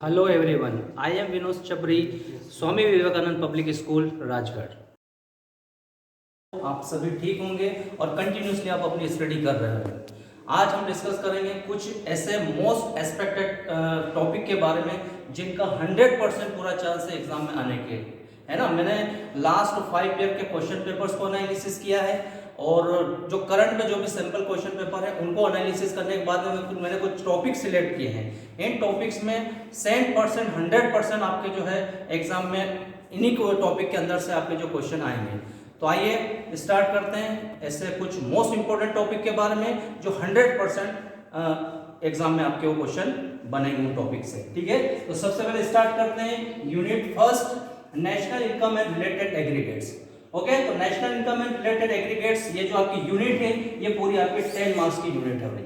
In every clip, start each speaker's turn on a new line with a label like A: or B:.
A: Hello everyone, I am Vinod Chapri, Swami Vivekanand public school Rajgarh. आप सभी ठीक होंगे और कंटिन्यूसली आप अपनी स्टडी कर रहे हैं। आज हम डिस्कस करेंगे कुछ ऐसे मोस्ट एक्सपेक्टेड टॉपिक के बारे में जिनका 100% पूरा चांस है एग्जाम में आने के, है ना। मैंने लास्ट 5 ईयर के क्वेश्चन पेपर्स को एनालिसिस किया है और जो करंट में जो भी सैंपल क्वेश्चन पेपर है उनको एनालिसिस करने के बाद में मैंने कुछ टॉपिक सिलेक्ट किए हैं। इन टॉपिक्स में 100% 100% आपके जो है एग्जाम में इन्हीं टॉपिक के अंदर से आपके जो क्वेश्चन आएंगे। तो आइए स्टार्ट करते हैं ऐसे कुछ मोस्ट इंपोर्टेंट टॉपिक के बारे में जो 100% एग्जाम में आपके वो क्वेश्चन बनेंगे उन टॉपिक से। ठीक है, तो सबसे पहले स्टार्ट करते हैं unit first, national income and related aggregates. Okay, तो national income and related aggregates ये जो आपकी यूनिट है ये पूरी आपकी 10 मार्क्स की यूनिट है भाई।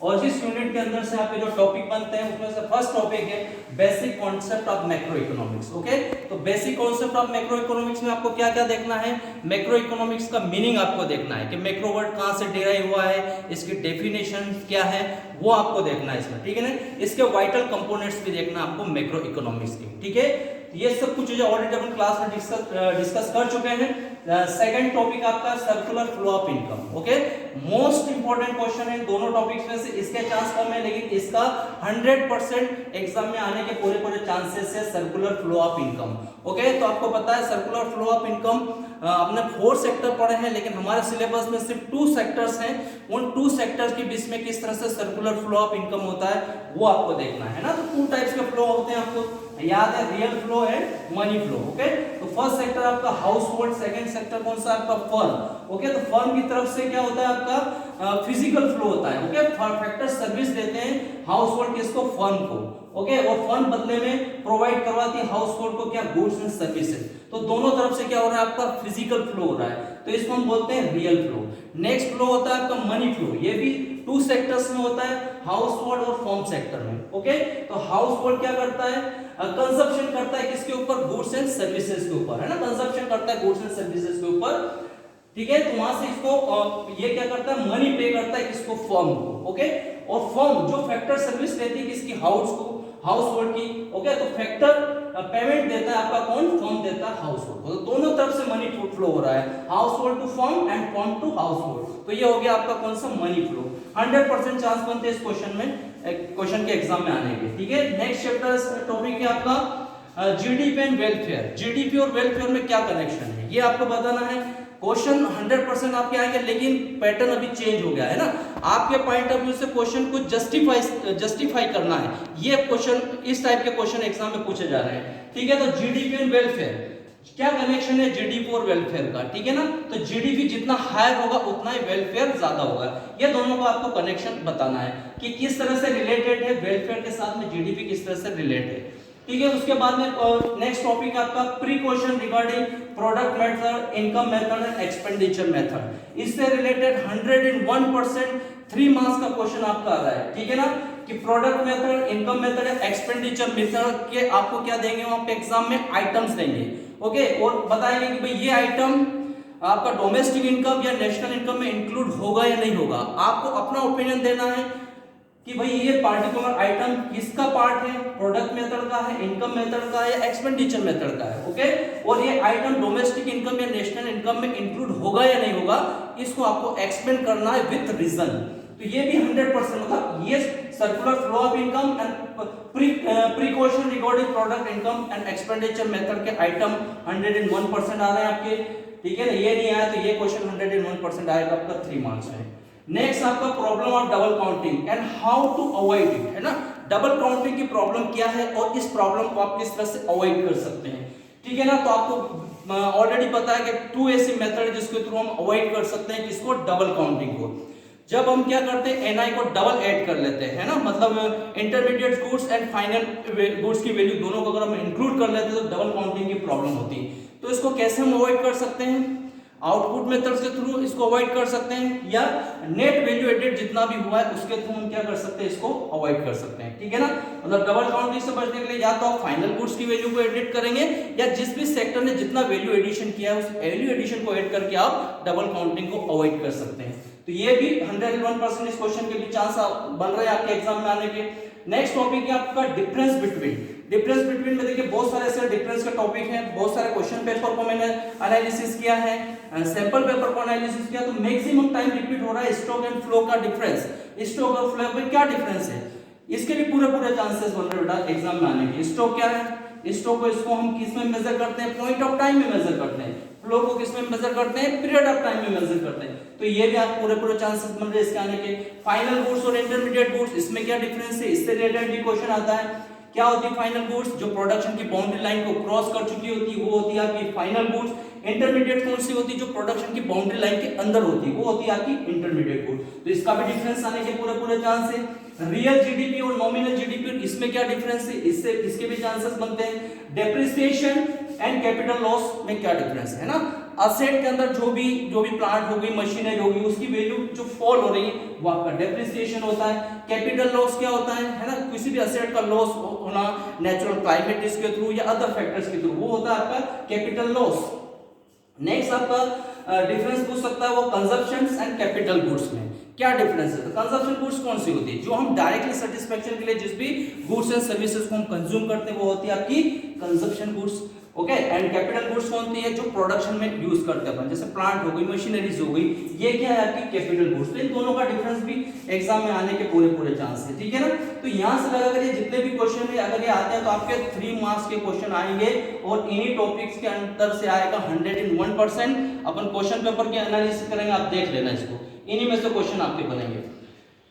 A: और जिस यूनिट के अंदर से आपके जो टॉपिक बनते हैं उसमें से फर्स्ट टॉपिक है basic concept of macroeconomics. Okay, तो basic concept of macroeconomics में आपको क्या क्या देखना है, मैक्रो इकोनॉमिक्स का मीनिंग आपको देखना है कि मैक्रो वर्ड कहां से डिराइव हुआ है, इसकी डेफिनेशन क्या है वो आपको देखना है इसमें। ठीक है ना, इसके वाइटल कंपोनेंट्स भी देखना आपको मैक्रो इकोनॉमिक्स के। ठीक है, ये सब कुछ जो ऑलरेडी अपन क्लास में डिस्कस कर चुके हैं। सेकंड टॉपिक आपका circular flow of income. Okay, most important question है दोनों टॉपिक्स में से, इसके चांस कम है लेकिन इसका 100% एग्जाम में आने के पूरे चांसेस है circular flow of income. Okay, तो आपको पता है सर्कुलर फ्लो ऑफ इनकम आपने 4 सेक्टर पढ़े हैं लेकिन हमारे सिलेबस में सिर्फ 2 सेक्टर्स हैं। उन 2 सेक्टर्स के बीच में किस तरह से सर्कुलर फ्लो ऑफ इनकम होता है वो आपको देखना है ना। तो 2 टाइप्स के फ्लो होते हैं, आपको याद है, real flow and money flow. Okay, तो फर्स्ट सेक्टर आपका हाउस होल्ड, सेकंड सेक्टर कौन सा आपका फर्म। ओके, तो फर्म की तरफ से क्या होता है आपका फिजिकल फ्लो होता है। ओके, फैक्टर सर्विस देते हैं हाउस होल्ड किसको, फर्म को। ओके, और फर्म बदले में प्रोवाइड करवाती है हाउस होल्ड को क्या, गुड्स एंड सर्विसेज। तो दोनों तरफ से क्या हो रहा है आपका फिजिकल फ्लो हो रहा है, तो इसको हम बोलते हैं रियल फ्लो। नेक्स्ट फ्लो होता है आपका मनी फ्लो, ये भी 2 सेक्टर्स में होता है, हाउस होल्ड और फर्म सेक्टर में। ओके, तो हाउस होल्ड क्या करता है, कंजप्शन करता है किसके ऊपर, गुड्स एंड सर्विसेज के ऊपर, है ना। कंजप्शन करता है गुड्स एंड सर्विसेज के ऊपर। ठीक है, तो वहां से इसको ये क्या करता है, मनी पे करता है किसको, फर्म को। ओके, और फर्म जो फैक्टर सर्विस लेती है किसकी, हाउस होल्ड की। ओके, तो फैक्टर पेमेंट देता है आपका कौन, फर्म देता है हाउस होल्ड। तो दोनों तरफ से मनी फ्लो हो रहा है, household to firm and firm to household. तो ये हो गया आपका कौन सा, मनी फ्लो। 100% चांस बनते हैं इस क्वेश्चन में, क्वेश्चन के एग्जाम में आने के। ठीक है, नेक्स्ट चैप्टर टॉपिक है आपका जीडीपी एंड वेलफेयर। जीडीपी और वेलफेयर में क्या कनेक्शन है ये आपको बताना है। क्वेश्चन 100% आपके आएंगे लेकिन पैटर्न अभी चेंज हो गया है ना। आपके पॉइंट ऑफ व्यू से क्वेश्चन को जस्टिफाई करना है, ये क्वेश्चन इस टाइप के क्वेश्चन एग्जाम में पूछे जा रहे हैं। ठीक है, तो जीडीपी एंड वेलफेयर क्या कनेक्शन है जीडीपी और वेलफेयर का। ठीक है ना, तो जीडीपी जितना हायर होगा उतना ही वेलफेयर ज्यादा होगा। ये दोनों का आपको कनेक्शन बताना है कि किस तरह से रिलेटेड है वेलफेयर के साथ में जीडीपी किस तरह से रिलेटेड है। ठीक है, उसके बाद में नेक्स्ट टॉपिक आपका pre question regarding product method, income method and expenditure method. इससे रिलेटेड 101% 3 मार्क्स का क्वेश्चन आपका आ रहा है। ठीक है ना, कि product method, income method, expenditure method के आपको क्या देंगे वहां पे एग्जाम में, आइटम्स देंगे। ओके, और बताएंगे कि भाई ये आइटम आपका डोमेस्टिक इनकम या नेशनल इनकम में इंक्लूड होगा या नहीं होगा। आपको अपना ओपिनियन देना है कि भाई ये पार्टिकुलर आइटम किसका पार्ट है, प्रोडक्ट मेथड का है, इनकम मेथड का है या एक्सपेंडिचर मेथड का है। ओके, और ये आइटम डोमेस्टिक इनकम या नेशनल इनकम में इंक्लूड होगा या नहीं होगा, इसको आपको एक्सप्लेन करना है विद रीजन। तो ये भी 100% मतलब ये circular flow of income and precaution regarding product income and expenditure method के आइटम 101% आ रहे हैं आपके। ठीक है ना, ये नहीं आया तो ये क्वेश्चन 101% आएगा आपका 3 मार्क्स में। नेक्स्ट आपका problem of double counting and how to avoid it, है ना। डबल काउंटिंग की प्रॉब्लम क्या है और इस प्रॉब्लम को आप किस तरह से अवॉइड कर सकते हैं। ठीक है ना, तो आपको ऑलरेडी पता है कि 2 ऐसी मेथड है जिसके थ्रू हम अवॉइड कर सकते हैं किसको, डबल काउंटिंग को। जब हम क्या करते हैं, एनआई को डबल ऐड कर लेते हैं, है ना, मतलब intermediate goods and final goods की वैल्यू दोनों को अगर हम इंक्लूड कर लेते हैं तो डबल काउंटिंग की प्रॉब्लम होती है। तो इसको कैसे हम अवॉइड कर सकते हैं, आउटपुट मेथड्स के थ्रू इसको अवॉइड कर सकते हैं, या नेट वैल्यू एडेड जितना भी हुआ है उसके थ्रू हम क्या कर सकते हैं, इसको अवॉइड कर सकते हैं। ठीक है ना, मतलब डबल काउंटिंग से बचने के लिए या तो आप फाइनल गुड्स की वैल्यू को एडिट करेंगे या जिस भी सेक्टर ने जितना वैल्यू एडिशन किया है उस वैल्यू एडिशन को ऐड करके आप डबल काउंटिंग को अवॉइड कर सकते हैं। तो ये भी 101% इस क्वेश्चन के भी चांस बन रहे हैं आपके एग्जाम में आने के। नेक्स्ट टॉपिक है आपका डिफरेंस बिटवीन डिफरेंस बिटवीन में देखिए बहुत सारे ऐसे डिफरेंस का टॉपिक है, बहुत सारे क्वेश्चन पेपर को मैंने एनालिसिस किया है, सैंपल पेपर को एनालिसिस किया, तो मैक्सिमम टाइम रिपीट हो रहा है स्ट्रोक एंड फ्लो का डिफरेंस। स्ट्रोक और फ्लो में क्या डिफरेंस है, इसके भी पूरे चांसेस बन रहे बेटा एग्जाम में आने के। स्ट्रोक क्या है, स्ट्रोक को इसको हम किस में मेजर करते हैं, पॉइंट ऑफ टाइम में मेजर करते हैं। फ्लो को किस में मेजर करते हैं, पीरियड ऑफ टाइम में मेजर करते हैं। तो ये भी आप पूरे चांसेस बन रहे हैं इसके आने के। फाइनल गुड्स और इंटरमीडिएट गुड्स, इसमें क्या डिफरेंस है, इससे रिलेटेड भी क्वेश्चन आता है। क्या होती है फाइनल गुड्स, जो प्रोडक्शन की बाउंड्री लाइन को क्रॉस कर चुकी होती है वो होती है आपकी फाइनल गुड्स। इंटरमीडिएट कौन सी होती है, जो प्रोडक्शन की बाउंड्री लाइन के अंदर होती है वो होती है आपकी इंटरमीडिएट गुड्स। तो इसका भी डिफरेंस आने के पूरे चांस है। रियल जीडीपी और नॉमिनल जीडीपी, इसमें क्या डिफरेंस है, इससे इसके भी चांसेस बनते हैं। डेप्रिसिएशन एंड कैपिटल लॉस में क्या डिफरेंस है ना, असेट के अंदर जो भी प्लांट होगी, मशीनरी होगी, उसकी वैल्यू जो फॉल हो रही है वो आपका डेप्रिसिएशन होता है। कैपिटल लॉस क्या होता है ना, किसी भी असेट का लॉस होना नेचुरल क्लाइमेट रिस्क के थ्रू या अदर फैक्टर्स के थ्रू, वो होता है आपका कैपिटल लॉस। नेक्स्ट आपका डिफरेंस पूछ सकता है वो कंजप्शन एंड कैपिटल गुड्स में क्या डिफरेंस है। तो कंजप्शन गुड्स कौन सी होती है, जो हम डायरेक्टली सेटिस्फेक्शन के लिए जिस भी गुड्स एंड सर्विसेज को हम कंज्यूम करते हैं वो होती है आपकी consumption goods. Okay, and capital goods कौन होती है, जो प्रोडक्शन में यूज करते हैं अपन, जैसे प्लांट हो गई, मशीनरीज हो गई, ये क्या है आपकी कैपिटल गुड्स। तो इन दोनों का डिफरेंस भी एग्जाम में आने के पूरे चांस है, ठीक है ना। तो यहाँ से लगा करिए जितने भी क्वेश्चन है अगर ये आते हैं तो आपके 3 मार्क्स के क्वेश्चन आएंगे और इन्हीं टॉपिक्स के अंदर से आएगा 101%। अपन क्वेश्चन पेपर के एनालिसिस करेंगे, आप देख लेना इसको, इन्हीं में से क्वेश्चन आपके बनेंगे।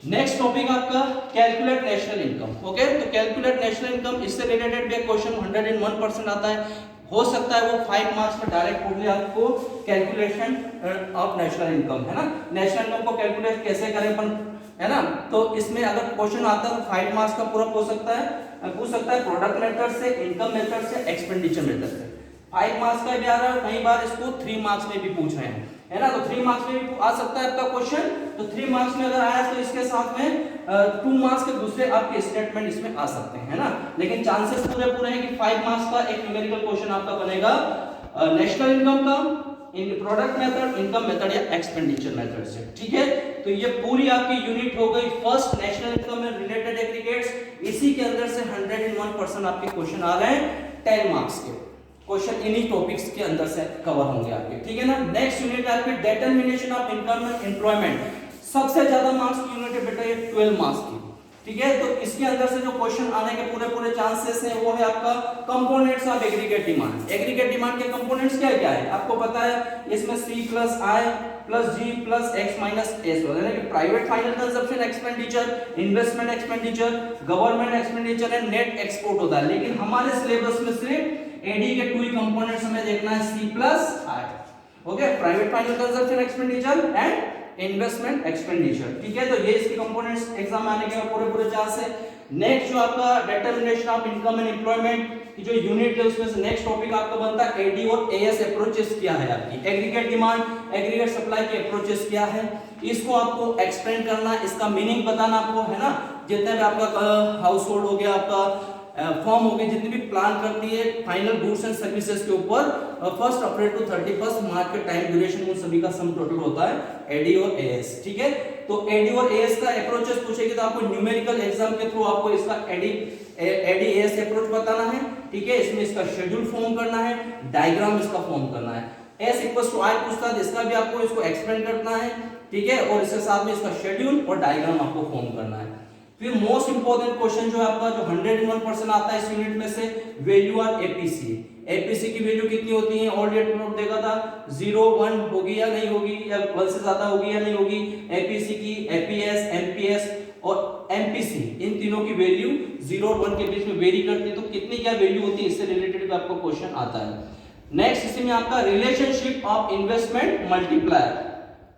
A: नेक्स्ट टॉपिक आपका कैलकुलेट नेशनल इनकम। ओके, तो कैलकुलेट नेशनल इनकम, इससे रिलेटेड भी क्वेश्चन 101% आता है। हो सकता है वो 5 मार्क्स में डायरेक्ट पूछ ले आपको कैलकुलेशन ऑफ नेशनल इनकम, है ना। नेशनल इनकम को कैलकुलेट कैसे करें अपन, है ना। तो इसमें अगर क्वेश्चन आता है तो 5 मार्क्स का पूरा पूछ सकता है प्रोडक्ट मेथड से, इनकम मेथड से, एक्सपेंडिचर मेथड से। 5 मार्क्स का भी आ रहा है, कई बार इसको 3 मार्क्स में भी पूछ रहे हैं, है ना। तो 3 मार्क्स में भी आ सकता है आपका क्वेश्चन। तो 3 मार्क्स में अगर आया तो इसके साथ में 2 मार्क्स के दूसरे आपके स्टेटमेंट इसमें आ सकते हैं, है ना। लेकिन चांसेस पूरे हैं कि 5 मार्क्स का एक न्यूमेरिकल क्वेश्चन आपका बनेगा नेशनल इनकम का, इन प्रोडक्ट मेथड, इनकम मेथड या एक्सपेंडिचर मेथड से, ठीक है। तो ये पूरी आपकी यूनिट हो गई फर्स्ट नेशनल इनकम में रिलेटेड एग्रीगेट्स। इसी के अंदर से 101% आपके क्वेश्चन आ रहे हैं 10 मार्क्स के क्वेश्चन, इन्हीं टॉपिक्स के अंदर से कवर होंगे आपके, ठीक है ना। नेक्स्ट यूनिट है आपकी determination of income and employment. सबसे ज्यादा मार्क्स की यूनिट है बेटा ये 12 मार्क्स की, ठीक है। तो इसके अंदर से जो क्वेश्चन आने के पूरे चांसेस हैं वो है आपका components of aggregate demand. Aggregate demand के कंपोनेंट्स क्या क्या है आपको पता है, इसमें C plus I plus G plus X minus S होता है, private final consumption expenditure, investment expenditure, government expenditure and net export होता है। लेकिन हमारे सिलेबस में सिर्फ एडी के 2 ही कंपोनेंट्स हमें देखना है, C plus I। Okay, private final consumption expenditure and investment expenditure, ठीक है। तो ये इसके कंपोनेंट्स एग्जाम में आने के पूरे चांस है। नेक्स्ट जो आपका determination of income and employment की जो यूनिट है उसमें से नेक्स्ट टॉपिक आपका बनता है एडी और एएस अप्रोचेस क्या है आपकी, एग्रीगेट डिमांड, एग्रीगेट सप्लाई के अप्रोचेस क्या है, इसको आपको एक्सप्लेन करना, इसका मीनिंग बताना आपको, है ना। जितने भी आपका हाउस होल्ड हो गया, आपका फॉर्म हो गई, जितनी भी प्लान करती है फाइनल गुड्स एंड सर्विसेज के ऊपर 1 अप्रैल टू 31 मार्च के टाइम ड्यूरेशन उन सभी का सम टोटल होता है एडी और एएस, ठीक है। तो एडी और एएस का अप्रोचेस पूछेगी तो आपको न्यूमेरिकल एग्जाम के थ्रू आपको इसका एडी एएस अप्रोच बताना है, ठीक है। इसमें इसका शेड्यूल फॉर्म करना है, डायग्राम इसका फॉर्म करना है। एस इक्वल्स टू आई पूछता है, इसका भी आपको इसको एक्सप्लेन करना है, ठीक है। और इसके साथ में इसका शेड्यूल और डायग्राम आपको फॉर्म करना है। फिर मोस्ट इंपोर्टेंट क्वेश्चन जो है आपका जो 101% आता है इस यूनिट में से, वैल्यू ऑफ एपीसी। एपीसी की वैल्यू कितनी होती है, ऑलरेडी नोट देखा था, 0 1 होगी या नहीं होगी, या 1 से ज्यादा होगी या नहीं होगी। एपीसी की एपीएस, एमपीएस और एमपीसी, इन तीनों की वैल्यू 0 और 1 के बीच में वेरी करती है। तो कितनी क्या वैल्यू होती है, इससे रिलेटेड भी आपको क्वेश्चन आता है। नेक्स्ट इसी में आपका relationship of investment multiplier.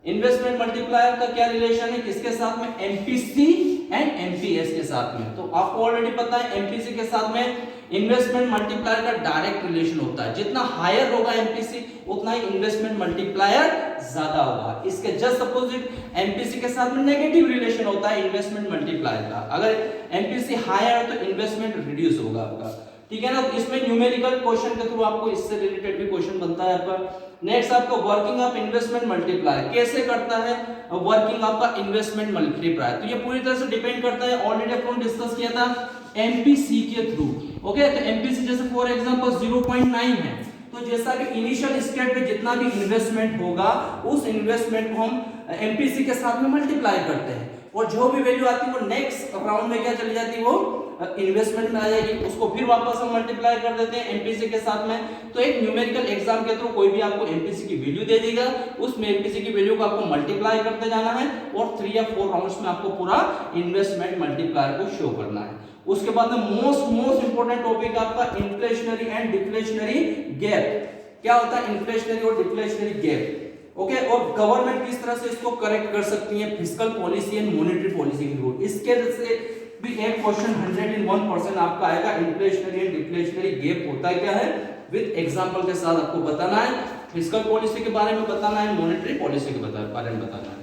A: Investment multiplier का क्या रिलेशन है, किसके साथ में, एमपीसी एंड एमपीएस के साथ में। तो आपको ऑलरेडी पता है एमपीसी के साथ में इन्वेस्टमेंट मल्टीप्लायर का डायरेक्ट रिलेशन होता है। जितना हायर होगा एमपीसी उतना ही इन्वेस्टमेंट मल्टीप्लायर ज्यादा होगा। इसके जस्ट अपोजिट एमपीसी के साथ में नेगेटिव रिलेशन होता है इन्वेस्टमेंट मल्टीप्लायर का। अगर एमपीसी हायर है तो इन्वेस्टमेंट रिड्यूस होगा आपका, ठीक है ना। तो इसमें न्यूमेरिकल क्वेश्चन के थ्रू आपको इससे रिलेटेड भी क्वेश्चन बनता है आपका। नेक्स्ट आपका वर्किंग ऑफ इन्वेस्टमेंट मल्टीप्लायर, कैसे करता है वर्किंग आपका इन्वेस्टमेंट मल्टीप्लायर। तो ये पूरी तरह से डिपेंड करता है, ऑलरेडी अपन डिस्कस किया था एमपीसी के थ्रू। ओके, तो एमपीसी जैसे फॉर एग्जांपल 0.9 है, तो जैसा कि इनिशियल स्टेट पे जितना भी इन्वेस्टमेंट होगा उस इन्वेस्टमेंट को हम एमपीसी के साथ में मल्टीप्लाई करते हैं, और जो भी वैल्यू आती है वो नेक्स्ट राउंड में क्या चली जाती है, वो इन्वेस्टमेंट में आ जाएगी, उसको फिर वापस हम मल्टीप्लाई कर देते हैं एमपीसी के साथ में। तो एक न्यूमेरिकल एग्जाम के थ्रू कोई भी आपको एमपीसी की वैल्यू दे देगा, उस एमपीसी की वैल्यू को आपको मल्टीप्लाई करते जाना है, और 3 या 4 राउंड्स में आपको पूरा इन्वेस्टमेंट मल्टीप्लायर को शो करना है। उसके बाद में मोस्ट इंपोर्टेंट टॉपिक आपका इन्फ्लेशनरी एंड डिफ्लेशनरी गैप। क्या होता है इन्फ्लेशनरी और डिफ्लेशनरी गैप? ओके, और गवर्नमेंट किस तरह से इसको करेक्ट कर सकती है fiscal policy and monetary policy के थ्रू। इसके से भी एक क्वेश्चन 101% आपका आएगा, इन्फ्लेशनरी एंड डिफ्लेशनरी गैप होता है क्या है, विद एग्जांपल के साथ आपको बताना है, फिस्कल पॉलिसी के बारे में बताना है, मॉनेटरी पॉलिसी के बारे में बताना है।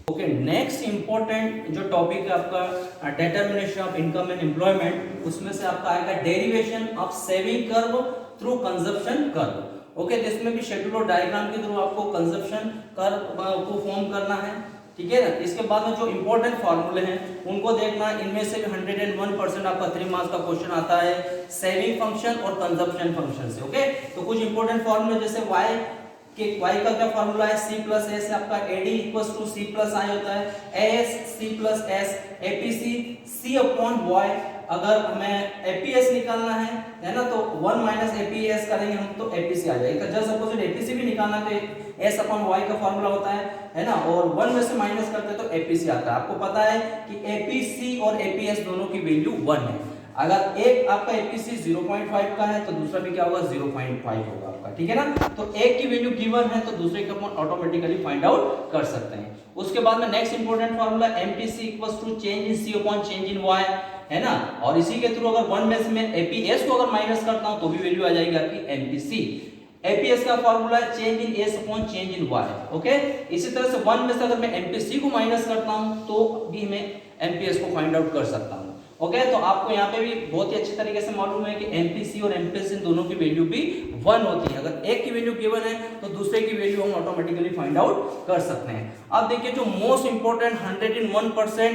A: ओके, नेक्स्ट इंपॉर्टेंट जो टॉपिक है आपका determination of income and employment, उसमें से आपका आएगा derivation of saving curve through consumption curve. Okay, जिसमें भी शेड्यूल और डायग्राम के थ्रू आपको कंजप्शन कर्व को फॉर्म करना है, ठीक है ना। इसके बाद में जो इंपॉर्टेंट फार्मूले हैं उनको देखना, इनमें से भी 101% आपका 3 मार्क्स का क्वेश्चन आता है सेविंग फंक्शन और कंजप्शन फंक्शन से। ओके, तो कुछ इंपॉर्टेंट फार्मूले जैसे y का क्या फार्मूला है, c प्लस s, आपका ad equals to c plus i होता है, as c plus s, apc c upon y। अगर हमें एपीएस निकालना है ना, तो 1 माइनस एपीएस करेंगे हम तो एपीसी आ जाएगा। जस्ट सपोज एपीसी भी निकालना है तो एस अपॉन वाई का फॉर्मूला होता है ना, और 1 में से माइनस करते हैं तो एपीसी आता है। आपको पता है कि एपीसी और एपीएस दोनों की वैल्यू 1 है। अगर एक आपका एपीसी 0.5 का है तो दूसरा भी क्या होगा 0.5 होगा आपका, ठीक है ना। तो एक की वैल्यू गिवन है तो दूसरे का अपन ऑटोमेटिकली फाइंड आउट कर सकते हैं। उसके बाद में next important formula MTC equals to change in C upon change in Y, है ना। और इसी के थ्रू अगर 1 में से मैं एपीएस को अगर माइनस करता हूं तो भी वैल्यू आ जाएगी आपकी एमटीसी। एपीएस का फार्मूला है change in S upon change in Y. Okay, इसी तरह से 1 में से अगर मैं एमपीसी को माइनस करता हूं तो भी मैं एमपीएस को फाइंड आउट कर सकता हूं। ओके, तो आपको यहाँ पे भी बहुत ही अच्छी तरीके से मालूम है कि एमपीसी और एमपीएस दोनों की वैल्यू भी 1 होती है। अगर एक की वैल्यू गिवन है तो दूसरे की वैल्यू हम ऑटोमेटिकली फाइंड आउट कर सकते हैं। अब देखिए जो मोस्ट इंपोर्टेंट 101%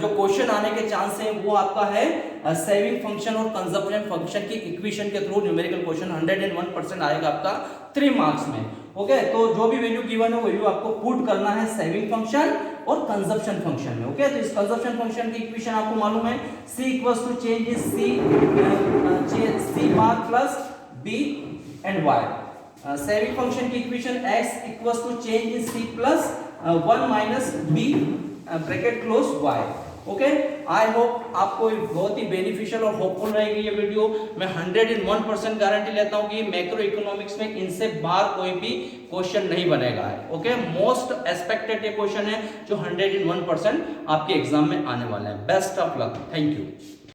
A: जो क्वेश्चन आने के चांस है वो आपका है सेविंग फंक्शन और कंजप्शन फंक्शन की इक्वेशन के थ्रू न्यूमेरिकल क्वेश्चन 101% आएगा आपका 3 मार्क्स में। ओके, तो जो भी वैल्यू गिवन है वो वैल्यू आपको पुट करना है सेविंग फंक्शन और कंजप्शन फंक्शन में। ओके, तो इस कंजप्शन फंक्शन की इक्वेशन आपको मालूम है c equals to change in c bar plus b and y। Saving function की equation x equals to change in c plus 1 minus b bracket close y। Okay, I hope आपको बहुत ही beneficial और hopeful रहेगी ये video. मैं 101% guarantee लेता हूँ कि मैक्रो इकोनॉमिक्स में इनसे बाहर कोई भी क्वेश्चन नहीं बनेगा है। ओके, मोस्ट एक्सपेक्टेड ये क्वेश्चन है जो 101% आपके एग्जाम में आने वाला है। Best of luck, thank you.